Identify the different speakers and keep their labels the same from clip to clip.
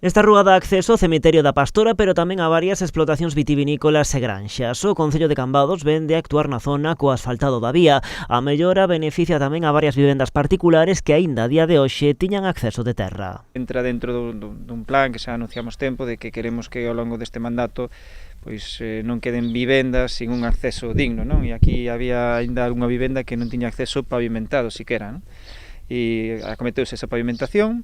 Speaker 1: Esta rúa dá acceso ao cemiterio da Pastora, pero tamén a varias explotacións vitivinícolas e granxas. O Concello de Cambados vende a actuar na zona co asfaltado da vía. A mellora beneficia tamén a varias vivendas particulares que aínda a día de hoxe tiñan acceso de terra.
Speaker 2: Entra dentro dun plan que xa anunciamos tempo de que queremos que ao longo deste mandato pois non queden vivendas sin un acceso digno, non? E aquí había aínda algunha vivenda que non tiña acceso pavimentado siquera, non? E acometeuse esa pavimentación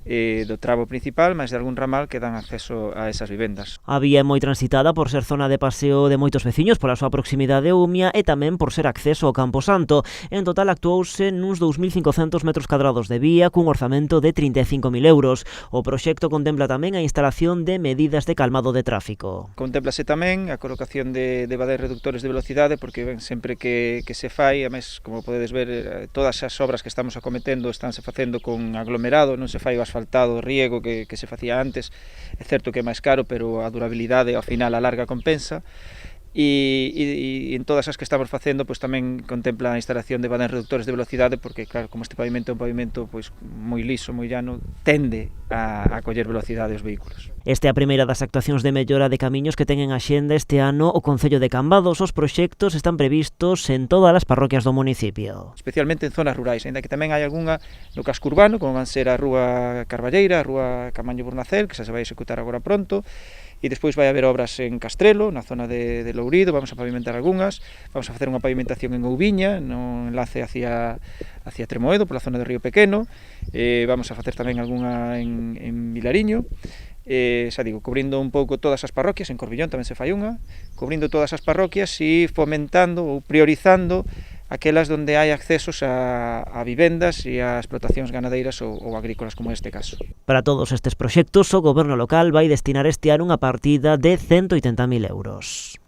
Speaker 2: do tramo principal, máis de algún ramal que dan acceso a esas vivendas.
Speaker 1: A vía é moi transitada por ser zona de paseo de moitos veciños pola súa proximidade a Umia e tamén por ser acceso ao Campo Santo. En total actuouse nuns 2.500 metros cadrados de vía cun orzamento de 35.000 euros. O proxecto contempla tamén a instalación de medidas de calmado de tráfico.
Speaker 2: Contémplase tamén a colocación de badés reductores de velocidade, porque ben, sempre que se fai, a mes, como podedes ver, todas as obras que estamos acometendo estánse facendo con aglomerado, non se fai o asfaltado riego que se facía antes. É certo que é máis caro, pero a durabilidade ao final a larga compensa. E en todas as que estamos facendo pois tamén contempla a instalación de badés reductores de velocidade, porque claro, como este pavimento é un pavimento pois moi liso, moi llano, tende a coller velocidade aos vehículos.
Speaker 1: Esta é a primeira das actuacións de mellora de camiños que ten en axenda este ano o Concello de Cambados. Os proxectos están previstos en todas as parroquias do municipio.
Speaker 2: Especialmente en zonas rurais, ainda que tamén hai algunha no casco urbano, como van ser a Rúa Carballeira, a Rúa Camaño Burnacel, que xa se vai executar agora pronto, e despois vai haber obras en Castrelo, na zona de Lourido, vamos a pavimentar algunhas, vamos a facer unha pavimentación en Ouviña, no enlace hacia Tremoedo, pola zona do Río Pequeno, vamos a facer tamén algunha en Vilariño, xa digo, cubrindo un pouco todas as parroquias, en Corbillón tamén se fai unha, cubrindo todas as parroquias e fomentando ou priorizando aquelas onde hai accesos a vivendas e a explotacións ganadeiras ou agrícolas, como este caso.
Speaker 1: Para todos estes proxectos, o Goberno local vai destinar este ano unha partida de 180.000 euros.